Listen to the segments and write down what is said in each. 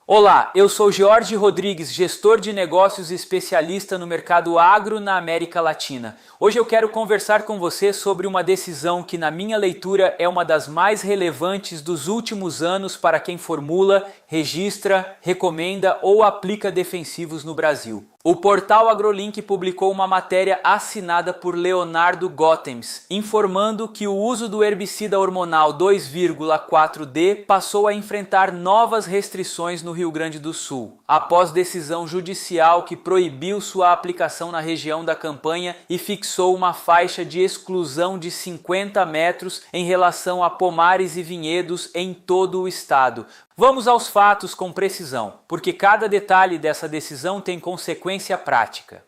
Olá, eu sou Jorge Rodrigues, gestor de negócios e especialista no mercado agro na América Latina. Hoje eu quero conversar com você sobre uma decisão que, na minha leitura, é uma das mais relevantes dos últimos anos para quem formula, registra, recomenda ou aplica defensivos no Brasil. O portal AgroLink publicou uma matéria assinada por Leonardo Gotems, informando que o uso do herbicida hormonal 2,4-D passou a enfrentar novas restrições no Rio Grande do Sul, após decisão judicial que proibiu sua aplicação na região da campanha e fixou uma faixa de exclusão de 50 metros em relação a pomares e vinhedos em todo o estado. Vamos aos fatos com precisão, porque cada detalhe dessa decisão tem consequência prática.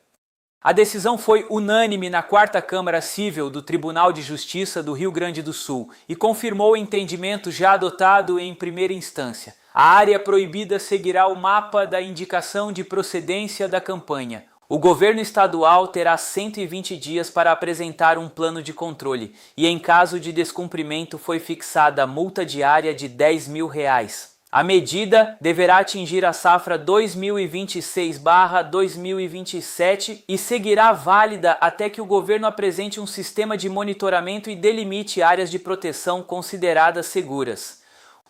A decisão foi unânime na 4ª Câmara Cível do Tribunal de Justiça do Rio Grande do Sul e confirmou o entendimento já adotado em primeira instância. A área proibida seguirá o mapa da indicação de procedência da campanha. O governo estadual terá 120 dias para apresentar um plano de controle e, em caso de descumprimento, foi fixada a multa diária de R$10 mil. A medida deverá atingir a safra 2026/2027 e seguirá válida até que o governo apresente um sistema de monitoramento e delimite áreas de proteção consideradas seguras.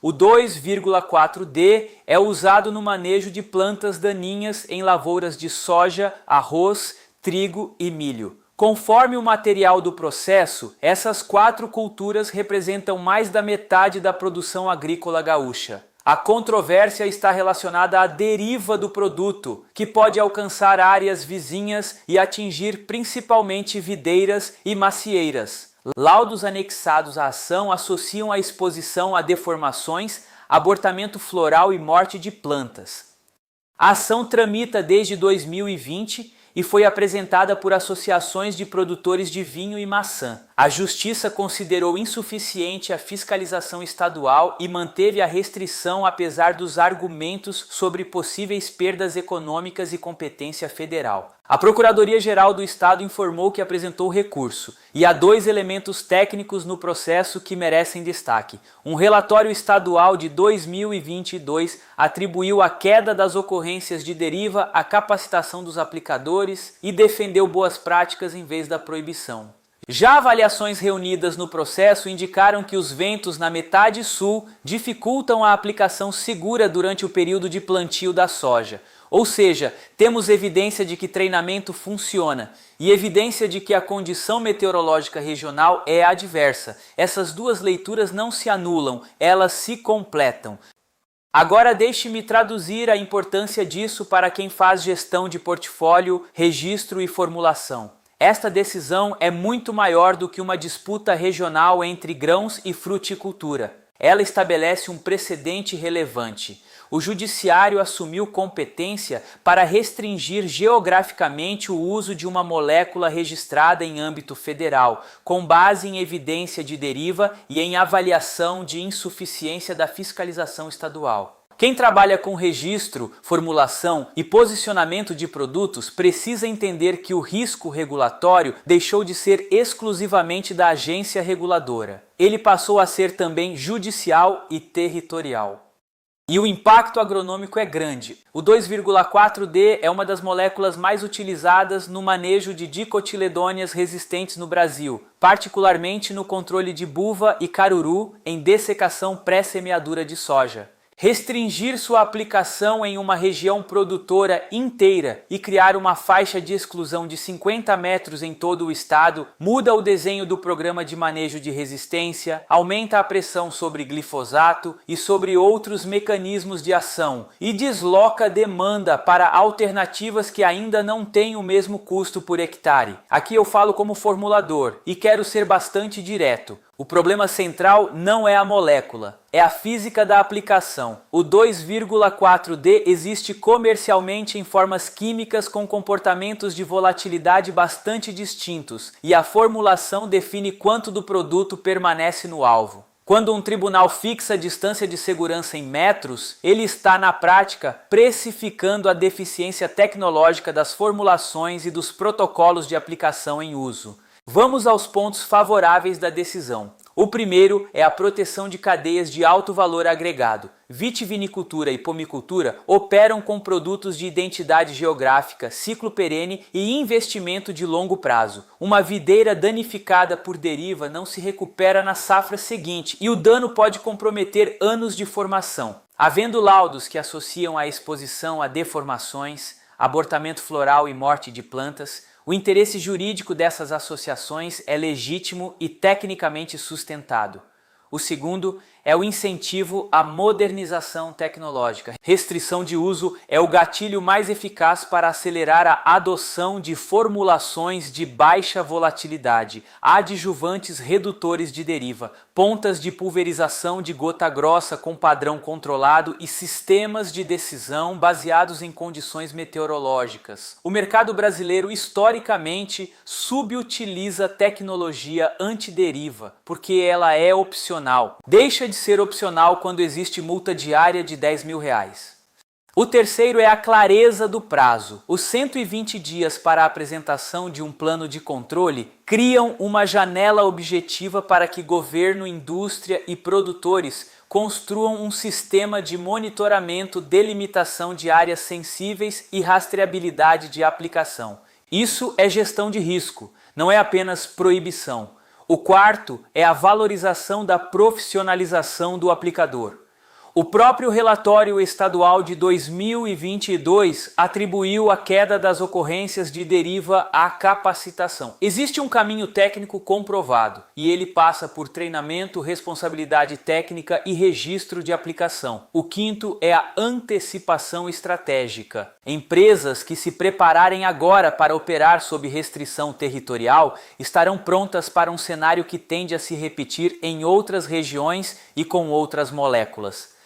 O 2,4-D é usado no manejo de plantas daninhas em lavouras de soja, arroz, trigo e milho. Conforme o material do processo, essas 4 culturas representam mais da metade da produção agrícola gaúcha. A controvérsia está relacionada à deriva do produto, que pode alcançar áreas vizinhas e atingir principalmente videiras e macieiras. Laudos anexados à ação associam a exposição a deformações, abortamento floral e morte de plantas. A ação tramita desde 2020 e foi apresentada por associações de produtores de vinho e maçã. A Justiça considerou insuficiente a fiscalização estadual e manteve a restrição apesar dos argumentos sobre possíveis perdas econômicas e competência federal. A Procuradoria-Geral do Estado informou que apresentou recurso e há 2 elementos técnicos no processo que merecem destaque. Um relatório estadual de 2022 atribuiu a queda das ocorrências de deriva à capacitação dos aplicadores e defendeu boas práticas em vez da proibição. Já avaliações reunidas no processo indicaram que os ventos na metade sul dificultam a aplicação segura durante o período de plantio da soja. Ou seja, temos evidência de que treinamento funciona e evidência de que a condição meteorológica regional é adversa. Essas 2 leituras não se anulam, elas se completam. Agora deixe-me traduzir a importância disso para quem faz gestão de portfólio, registro e formulação. Esta decisão é muito maior do que uma disputa regional entre grãos e fruticultura. Ela estabelece um precedente relevante. O Judiciário assumiu competência para restringir geograficamente o uso de uma molécula registrada em âmbito federal, com base em evidência de deriva e em avaliação de insuficiência da fiscalização estadual. Quem trabalha com registro, formulação e posicionamento de produtos precisa entender que o risco regulatório deixou de ser exclusivamente da agência reguladora. Ele passou a ser também judicial e territorial. E o impacto agronômico é grande. O 2,4-D é uma das moléculas mais utilizadas no manejo de dicotiledôneas resistentes no Brasil, particularmente no controle de buva e caruru em dessecação pré-semeadura de soja. Restringir sua aplicação em uma região produtora inteira e criar uma faixa de exclusão de 50 metros em todo o estado muda o desenho do programa de manejo de resistência, aumenta a pressão sobre glifosato e sobre outros mecanismos de ação e desloca a demanda para alternativas que ainda não têm o mesmo custo por hectare. Aqui eu falo como formulador e quero ser bastante direto. O problema central não é a molécula, é a física da aplicação. O 2,4-D existe comercialmente em formas químicas com comportamentos de volatilidade bastante distintos e a formulação define quanto do produto permanece no alvo. Quando um tribunal fixa a distância de segurança em metros, ele está, na prática, precificando a deficiência tecnológica das formulações e dos protocolos de aplicação em uso. Vamos aos pontos favoráveis da decisão. O primeiro é a proteção de cadeias de alto valor agregado. Vitivinicultura e pomicultura operam com produtos de identidade geográfica, ciclo perene e investimento de longo prazo. Uma videira danificada por deriva não se recupera na safra seguinte e o dano pode comprometer anos de formação. Havendo laudos que associam a exposição a deformações, abortamento floral e morte de plantas, o interesse jurídico dessas associações é legítimo e tecnicamente sustentado. O segundo é o incentivo à modernização tecnológica. Restrição de uso é o gatilho mais eficaz para acelerar a adoção de formulações de baixa volatilidade, adjuvantes redutores de deriva, pontas de pulverização de gota grossa com padrão controlado e sistemas de decisão baseados em condições meteorológicas. O mercado brasileiro historicamente subutiliza tecnologia antideriva, porque ela é opcional. Deixa de ser opcional quando existe multa diária de R$10.000. O terceiro é a clareza do prazo. Os 120 dias para a apresentação de um plano de controle criam uma janela objetiva para que governo, indústria e produtores construam um sistema de monitoramento, delimitação de áreas sensíveis e rastreabilidade de aplicação. Isso é gestão de risco, não é apenas proibição. O quarto é a valorização da profissionalização do aplicador. O próprio relatório estadual de 2022 atribuiu a queda das ocorrências de deriva à capacitação. Existe um caminho técnico comprovado e ele passa por treinamento, responsabilidade técnica e registro de aplicação. O quinto é a antecipação estratégica. Empresas que se prepararem agora para operar sob restrição territorial estarão prontas para um cenário que tende a se repetir em outras regiões e com outras moléculas.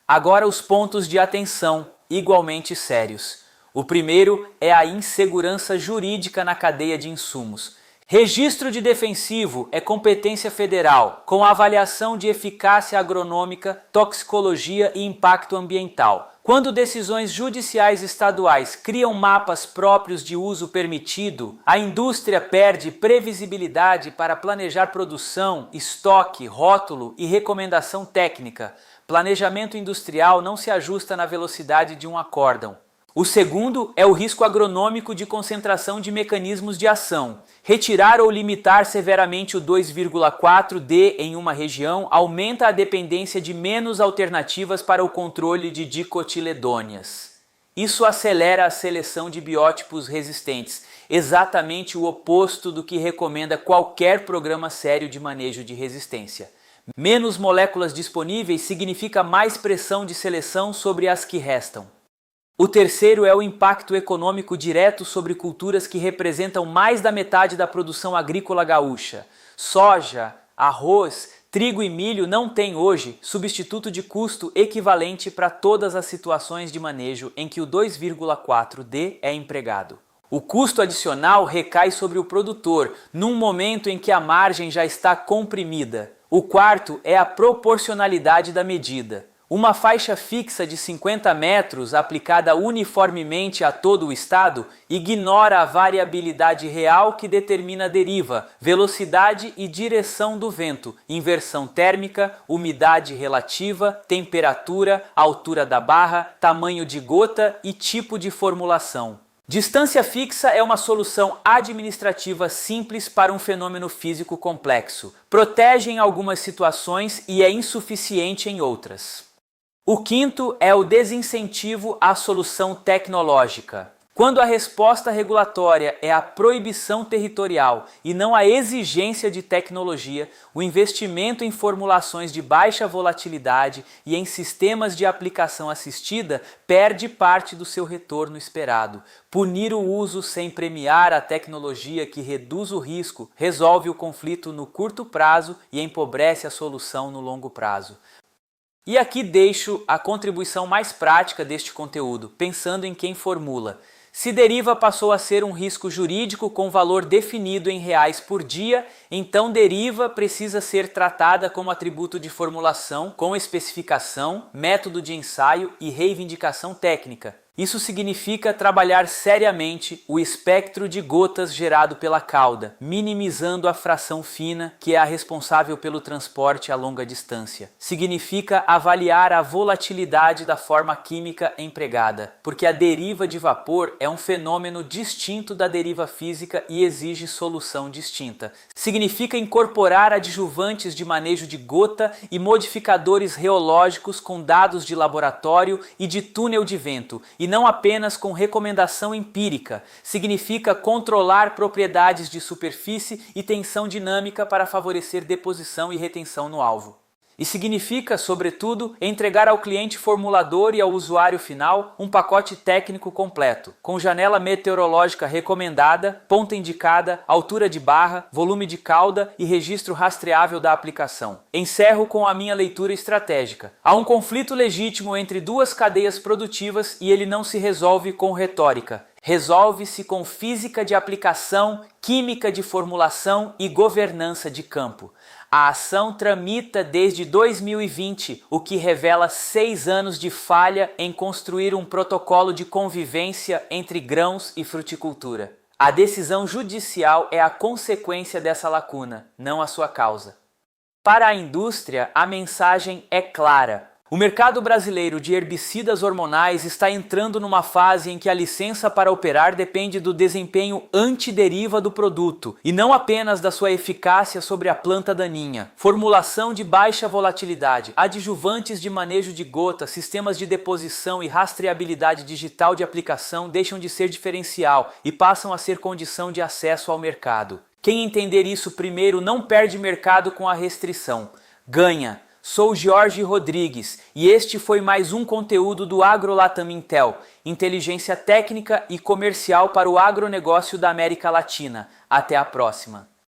Agora os pontos de atenção, igualmente sérios. O primeiro é a insegurança jurídica na cadeia de insumos. Registro de defensivo é competência federal, com avaliação de eficácia agronômica, toxicologia e impacto ambiental. Quando decisões judiciais estaduais criam mapas próprios de uso permitido, a indústria perde previsibilidade para planejar produção, estoque, rótulo e recomendação técnica. Planejamento industrial não se ajusta na velocidade de um acórdão. O segundo é o risco agronômico de concentração de mecanismos de ação. Retirar ou limitar severamente o 2,4-D em uma região aumenta a dependência de menos alternativas para o controle de dicotiledôneas. Isso acelera a seleção de biótipos resistentes, exatamente o oposto do que recomenda qualquer programa sério de manejo de resistência. Menos moléculas disponíveis significa mais pressão de seleção sobre as que restam. O terceiro é o impacto econômico direto sobre culturas que representam mais da metade da produção agrícola gaúcha. Soja, arroz, trigo e milho não têm hoje substituto de custo equivalente para todas as situações de manejo em que o 2,4-D é empregado. O custo adicional recai sobre o produtor, num momento em que a margem já está comprimida. O quarto é a proporcionalidade da medida. Uma faixa fixa de 50 metros aplicada uniformemente a todo o estado ignora a variabilidade real que determina a deriva, velocidade e direção do vento, inversão térmica, umidade relativa, temperatura, altura da barra, tamanho de gota e tipo de formulação. Distância fixa é uma solução administrativa simples para um fenômeno físico complexo. Protege em algumas situações e é insuficiente em outras. O quinto é o desincentivo à solução tecnológica. Quando a resposta regulatória é a proibição territorial e não a exigência de tecnologia, o investimento em formulações de baixa volatilidade e em sistemas de aplicação assistida perde parte do seu retorno esperado. Punir o uso sem premiar a tecnologia que reduz o risco resolve o conflito no curto prazo e empobrece a solução no longo prazo. E aqui deixo a contribuição mais prática deste conteúdo, pensando em quem formula. Se deriva passou a ser um risco jurídico com valor definido em reais por dia, então deriva precisa ser tratada como atributo de formulação, com especificação, método de ensaio e reivindicação técnica. Isso significa trabalhar seriamente o espectro de gotas gerado pela cauda, minimizando a fração fina, que é a responsável pelo transporte a longa distância. Significa avaliar a volatilidade da forma química empregada, porque a deriva de vapor é um fenômeno distinto da deriva física e exige solução distinta. Significa incorporar adjuvantes de manejo de gota e modificadores reológicos com dados de laboratório e de túnel de vento, e não apenas com recomendação empírica. Significa controlar propriedades de superfície e tensão dinâmica para favorecer deposição e retenção no alvo. E significa, sobretudo, entregar ao cliente formulador e ao usuário final um pacote técnico completo, com janela meteorológica recomendada, ponta indicada, altura de barra, volume de cauda e registro rastreável da aplicação. Encerro com a minha leitura estratégica. Há um conflito legítimo entre duas cadeias produtivas e ele não se resolve com retórica. Resolve-se com física de aplicação, química de formulação e governança de campo. A ação tramita desde 2020, o que revela 6 anos de falha em construir um protocolo de convivência entre grãos e fruticultura. A decisão judicial é a consequência dessa lacuna, não a sua causa. Para a indústria, a mensagem é clara. O mercado brasileiro de herbicidas hormonais está entrando numa fase em que a licença para operar depende do desempenho antideriva do produto e não apenas da sua eficácia sobre a planta daninha. Formulação de baixa volatilidade, adjuvantes de manejo de gota, sistemas de deposição e rastreabilidade digital de aplicação deixam de ser diferencial e passam a ser condição de acesso ao mercado. Quem entender isso primeiro não perde mercado com a restrição, ganha. Sou Jorge Rodrigues e este foi mais um conteúdo do AgroLatam Intel, inteligência técnica e comercial para o agronegócio da América Latina. Até a próxima!